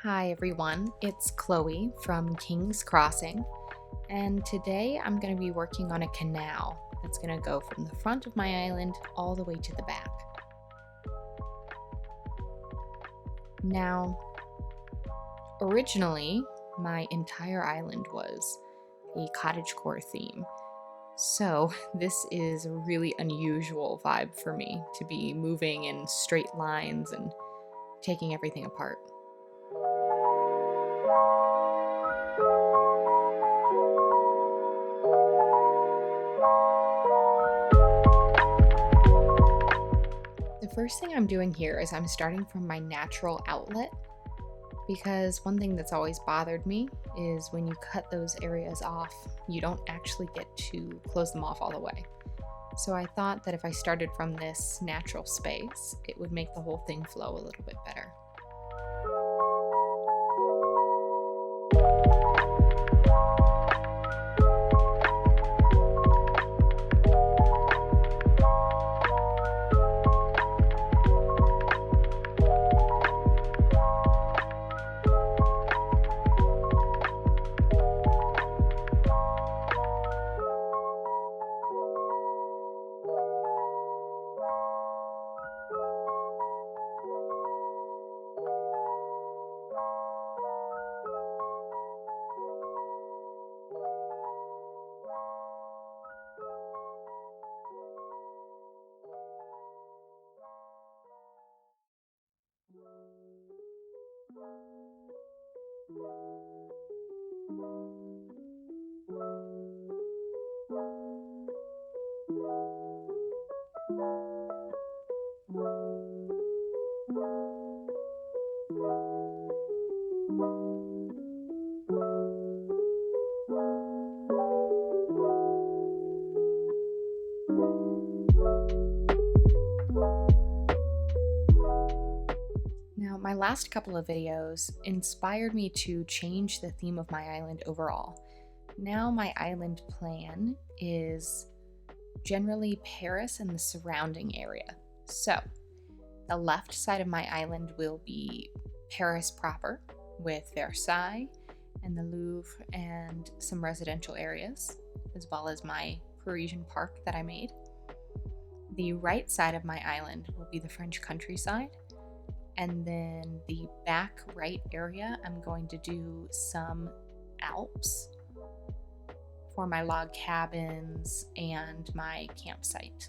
Hi everyone, it's Chloe from King's Crossing, and today I'm going to be working on a canal that's going to go from the front of my island all the way to the back. Now, originally, my entire island was a cottagecore theme, so this is a really unusual vibe for me to be moving in straight lines and taking everything apart. The first thing I'm doing here is I'm starting from my natural outlet, because one thing that's always bothered me is when you cut those areas off, you don't actually get to close them off all the way. So I thought that if I started from this natural space, it would make the whole thing flow a little bit better. Now, my last couple of videos inspired me to change the theme of my island overall. Now my island plan is generally Paris and the surrounding area. So, the left side of my island will be Paris proper, with Versailles and the Louvre and some residential areas, as well as my Parisian park that I made. The right side of my island will be the French countryside. And then the back right area, I'm going to do some Alps for my log cabins and my campsite.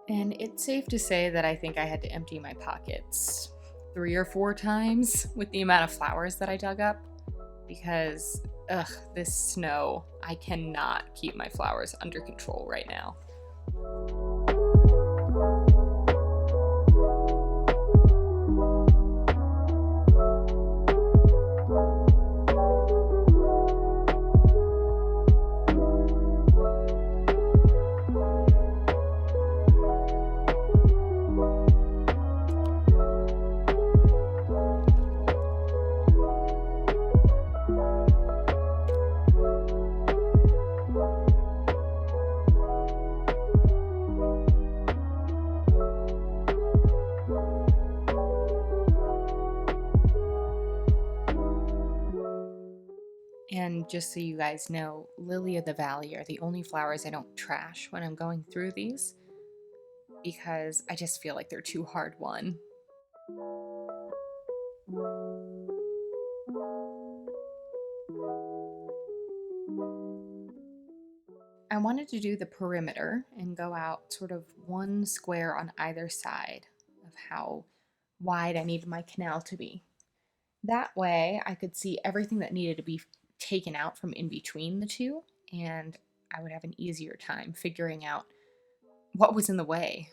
And it's safe to say that I think I had to empty my pockets 3 or 4 times with the amount of flowers that I dug up, because, this snow, I cannot keep my flowers under control right now. And just so you guys know, Lily of the Valley are the only flowers I don't trash when I'm going through these, because I just feel like they're too hard won. I wanted to do the perimeter and go out sort of one square on either side of how wide I needed my canal to be. That way I could see everything that needed to be taken out from in between the two, and I would have an easier time figuring out what was in the way.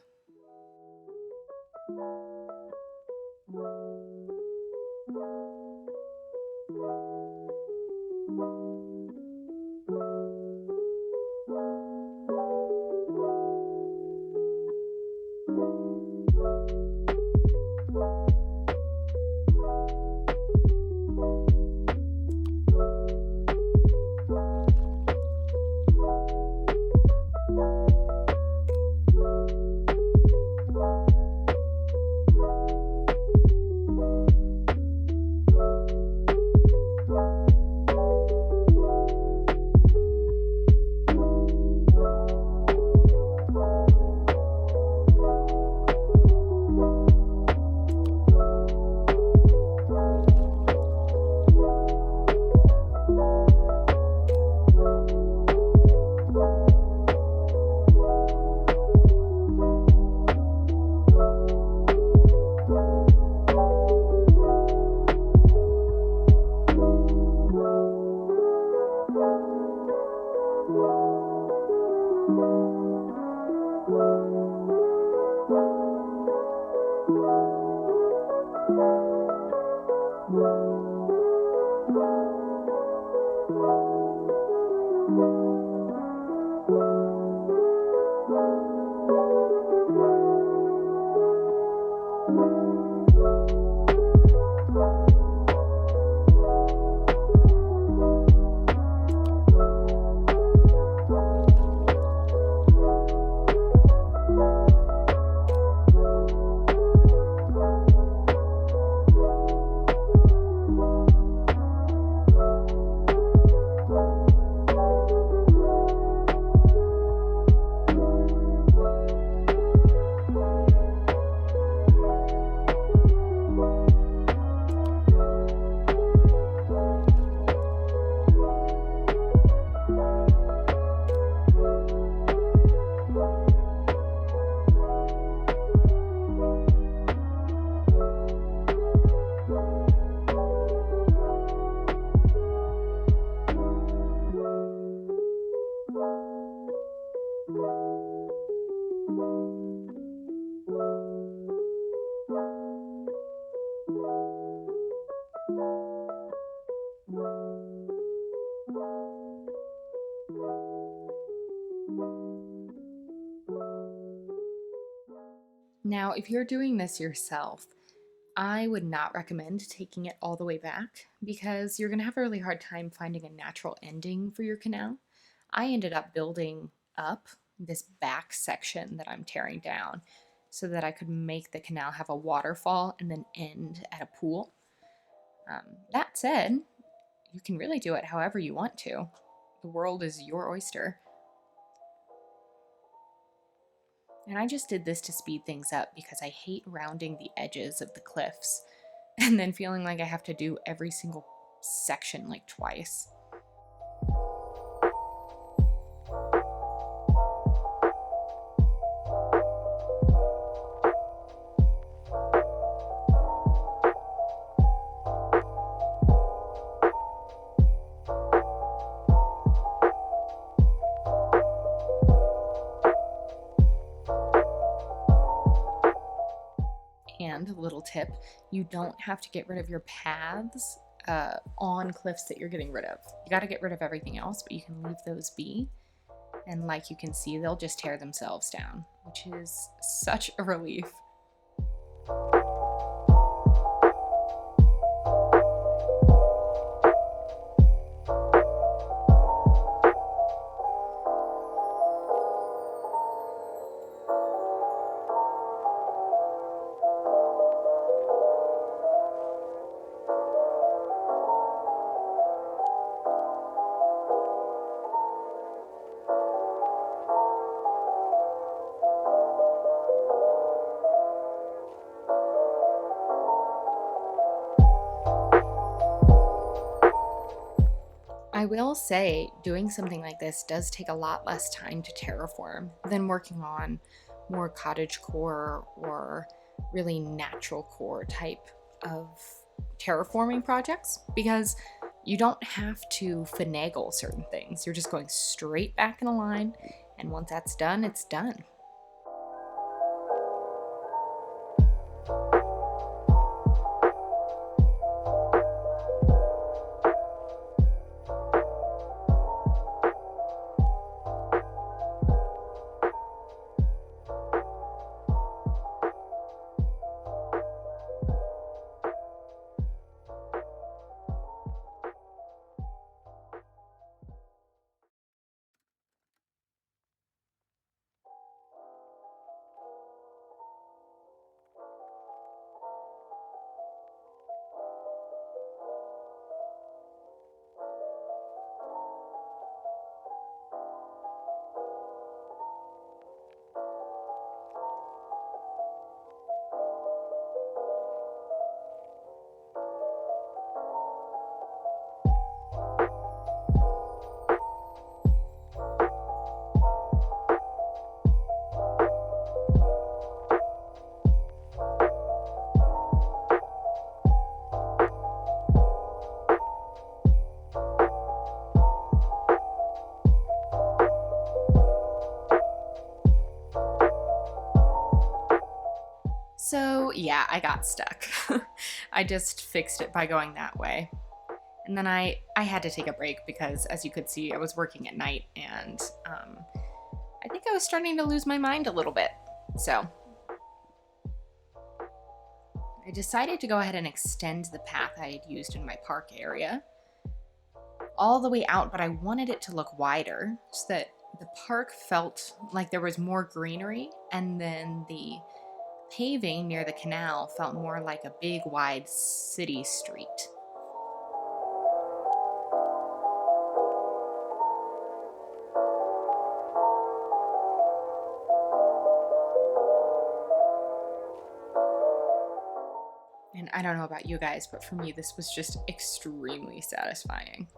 Now, if you're doing this yourself, I would not recommend taking it all the way back because you're going to have a really hard time finding a natural ending for your canal. I ended up building up this back section that I'm tearing down so that I could make the canal have a waterfall and then end at a pool. That said, you can really do it however you want to. The world is your oyster. And I just did this to speed things up because I hate rounding the edges of the cliffs and then feeling like I have to do every single section like twice. And a little tip, you don't have to get rid of your paths on cliffs that you're getting rid of. You got to get rid of everything else, but you can leave those be. And like you can see, they'll just tear themselves down, which is such a relief. I will say doing something like this does take a lot less time to terraform than working on more cottagecore or really natural core type of terraforming projects because you don't have to finagle certain things. You're just going straight back in a line, and once that's done, it's done. So yeah, I got stuck. I just fixed it by going that way. And then I had to take a break because, as you could see, I was working at night and I think I was starting to lose my mind a little bit. So I decided to go ahead and extend the path I had used in my park area all the way out, but I wanted it to look wider so that the park felt like there was more greenery, and then the paving near the canal felt more like a big wide city street. And I don't know about you guys, but for me this was just extremely satisfying.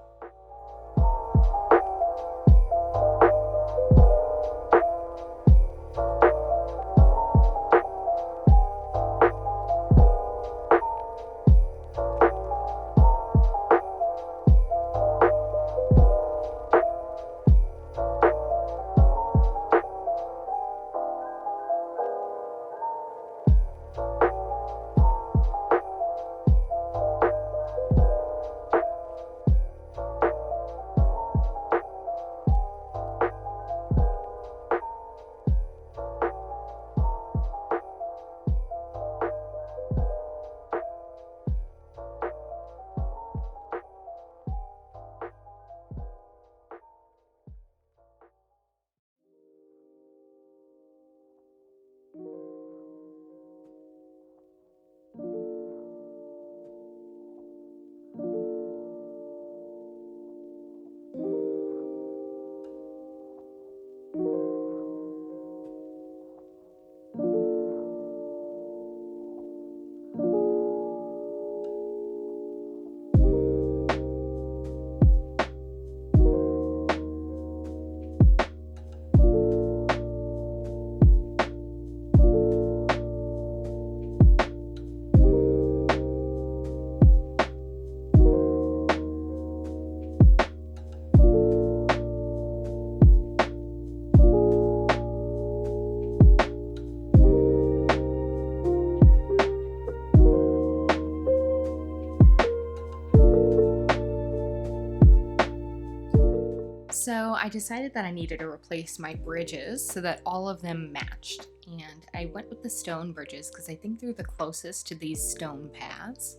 So I decided that I needed to replace my bridges so that all of them matched. And I went with the stone bridges because I think they're the closest to these stone paths.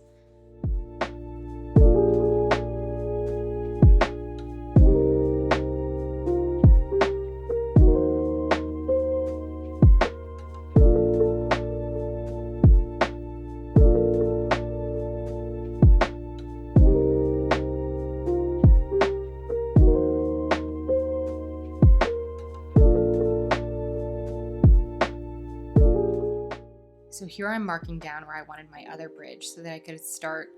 So here I'm marking down where I wanted my other bridge so that I could start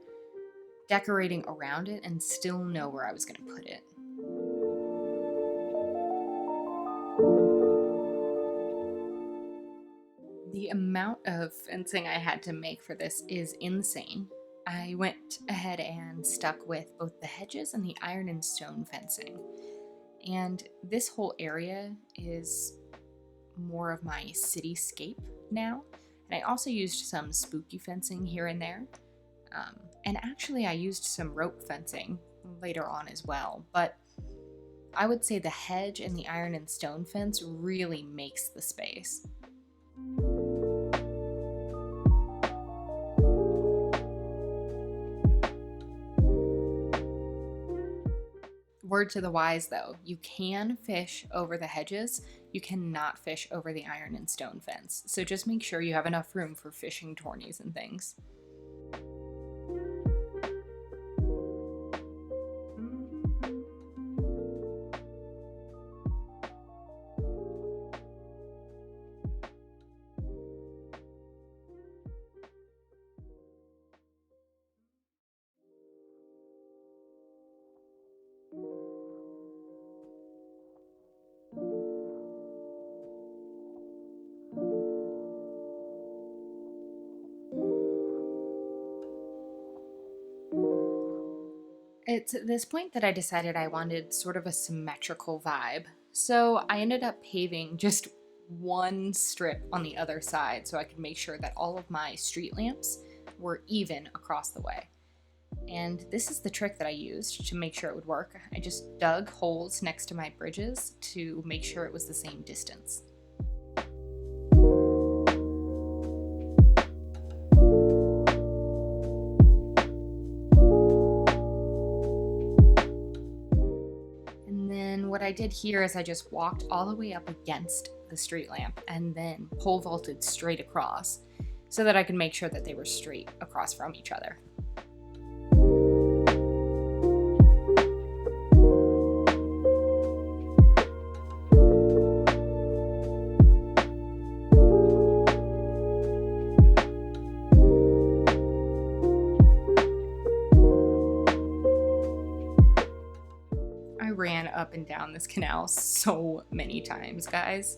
decorating around it and still know where I was going to put it. The amount of fencing I had to make for this is insane. I went ahead and stuck with both the hedges and the iron and stone fencing. And this whole area is more of my cityscape now. And I also used some spooky fencing here and there. And actually I used some rope fencing later on as well. But I would say the hedge and the iron and stone fence really makes the space. Word to the wise though, you can fish over the hedges, you cannot fish over the iron and stone fence. So just make sure you have enough room for fishing tourneys and things. It's at this point that I decided I wanted sort of a symmetrical vibe. So I ended up paving just one strip on the other side so I could make sure that all of my street lamps were even across the way. And this is the trick that I used to make sure it would work. I just dug holes next to my bridges to make sure it was the same distance. And then what I did here is I just walked all the way up against the street lamp and then pole vaulted straight across so that I could make sure that they were straight across from each other. I ran up and down this canal so many times, guys.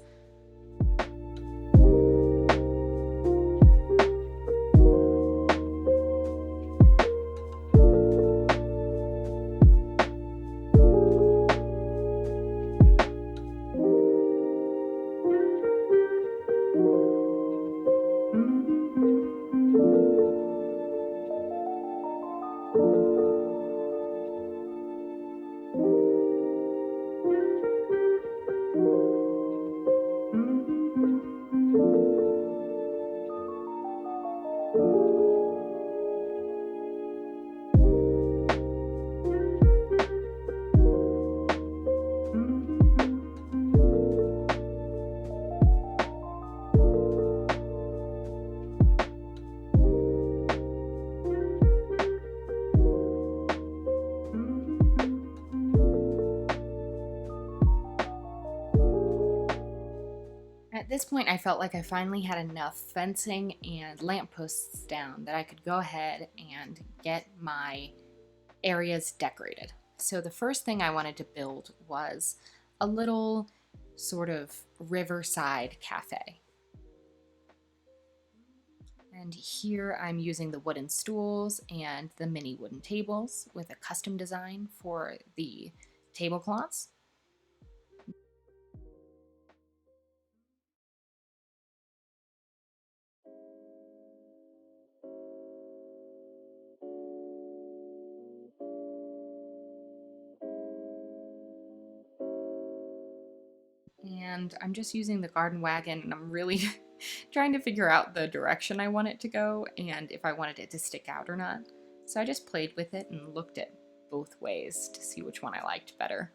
At this point, I felt like I finally had enough fencing and lampposts down that I could go ahead and get my areas decorated. So the first thing I wanted to build was a little sort of riverside cafe. And here I'm using the wooden stools and the mini wooden tables with a custom design for the tablecloths. and I'm just using the garden wagon, and I'm really trying to figure out the direction I want it to go and if I wanted it to stick out or not. So I just played with it and looked at both ways to see which one I liked better.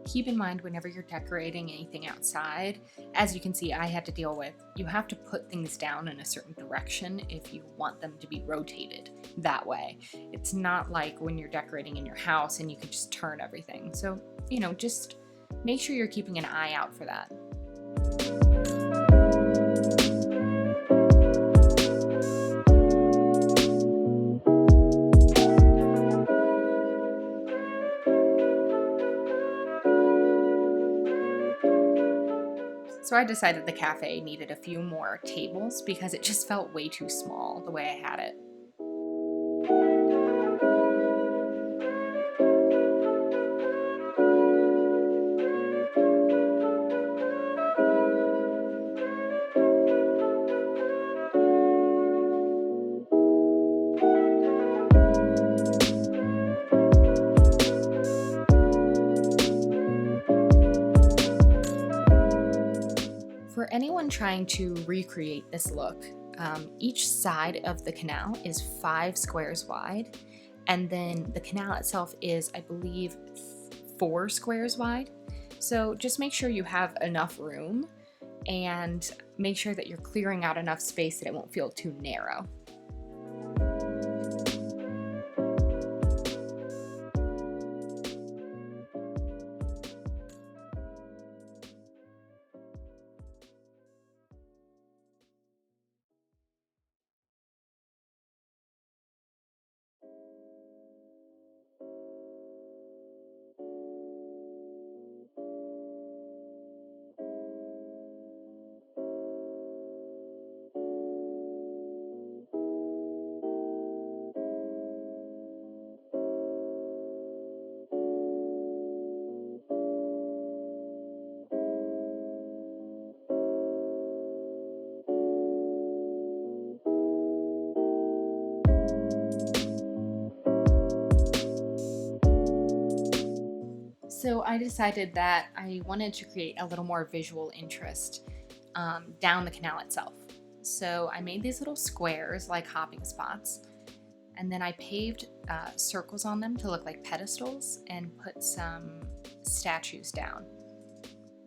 Keep in mind whenever you're decorating anything outside, as you can see I had to deal with, you have to put things down in a certain direction if you want them to be rotated that way. It's not like when you're decorating in your house and you can just turn everything. So, just make sure you're keeping an eye out for that. So I decided the cafe needed a few more tables because it just felt way too small the way I had it. For anyone trying to recreate this look, each side of the canal is 5 squares wide, and then the canal itself is, I believe, 4 squares wide. So just make sure you have enough room and make sure that you're clearing out enough space that it won't feel too narrow. So I decided that I wanted to create a little more visual interest down the canal itself. So I made these little squares like hopping spots, and then I paved circles on them to look like pedestals and put some statues down.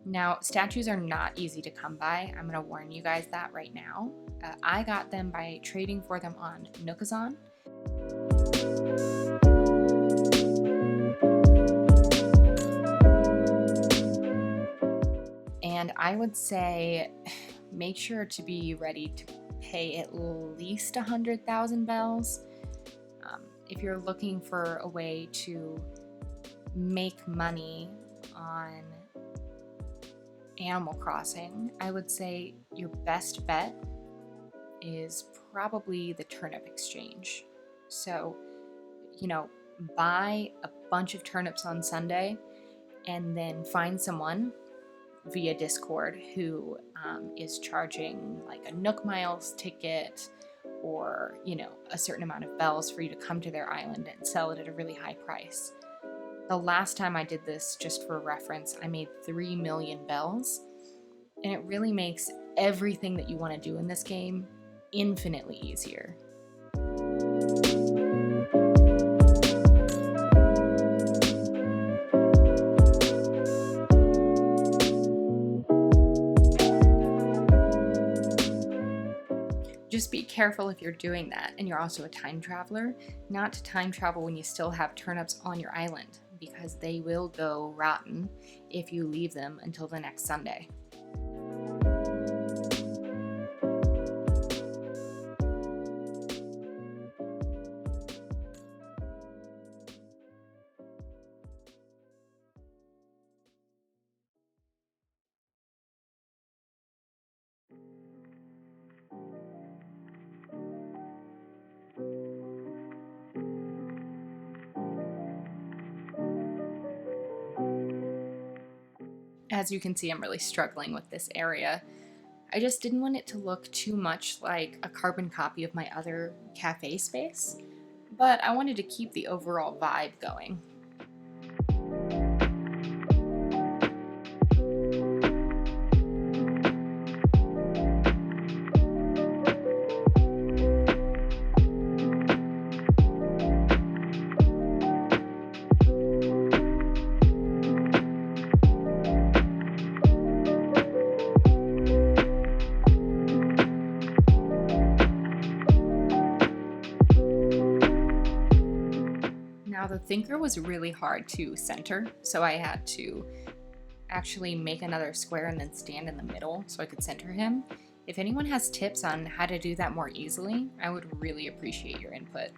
Now, statues are not easy to come by. I'm going to warn you guys that right now. I got them by trading for them on Nookazon. And I would say make sure to be ready to pay at least 100,000 bells. If you're looking for a way to make money on Animal Crossing, I would say your best bet is probably the turnip exchange. So, buy a bunch of turnips on Sunday and then find someone via Discord who is charging like a Nook Miles ticket or, a certain amount of bells for you to come to their island and sell it at a really high price. The last time I did this, just for reference, I made 3 million bells, and it really makes everything that you want to do in this game infinitely easier. Just be careful if you're doing that and you're also a time traveler, not to time travel when you still have turnips on your island, because they will go rotten if you leave them until the next Sunday. as you can see, I'm really struggling with this area. I just didn't want it to look too much like a carbon copy of my other cafe space, but I wanted to keep the overall vibe going. Now the thinker was really hard to center, so I had to actually make another square and then stand in the middle so I could center him. If anyone has tips on how to do that more easily, I would really appreciate your input.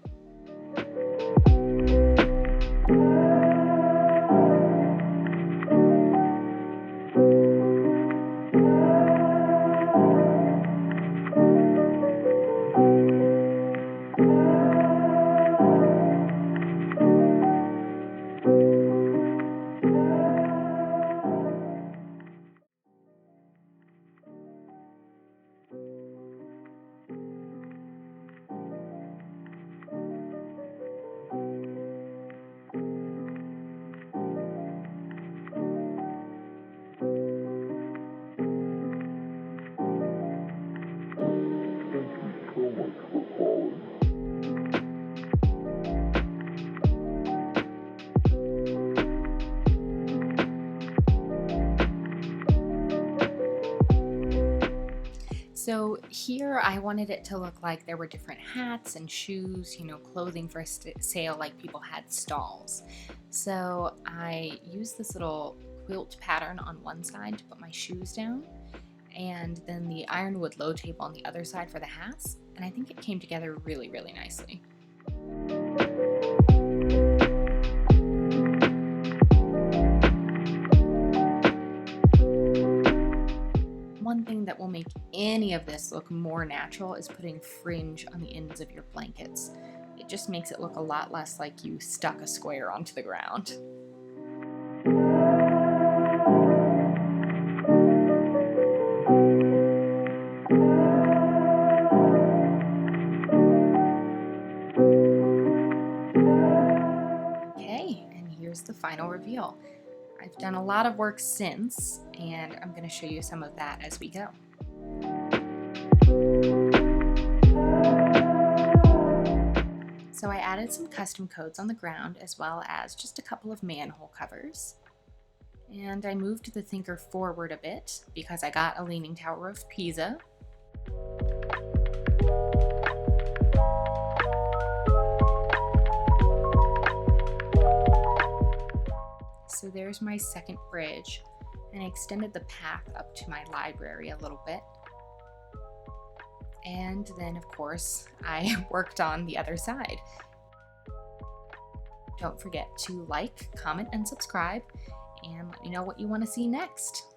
So here I wanted it to look like there were different hats and shoes, clothing for sale, like people had stalls. So I used this little quilt pattern on one side to put my shoes down, and then the ironwood low table on the other side for the hats, and I think it came together really, really nicely. One thing that will make any of this look more natural is putting fringe on the ends of your blankets. It just makes it look a lot less like you stuck a square onto the ground. Okay, and here's the final reveal. I've done a lot of work since, and I'm going to show you some of that as we go. So I added some custom codes on the ground, as well as just a couple of manhole covers. And I moved the thinker forward a bit because I got a Leaning Tower of Pisa. So there's my second bridge, and I extended the path up to my library a little bit. And then, of course, I worked on the other side. Don't forget to like, comment, and subscribe, and let me know what you want to see next.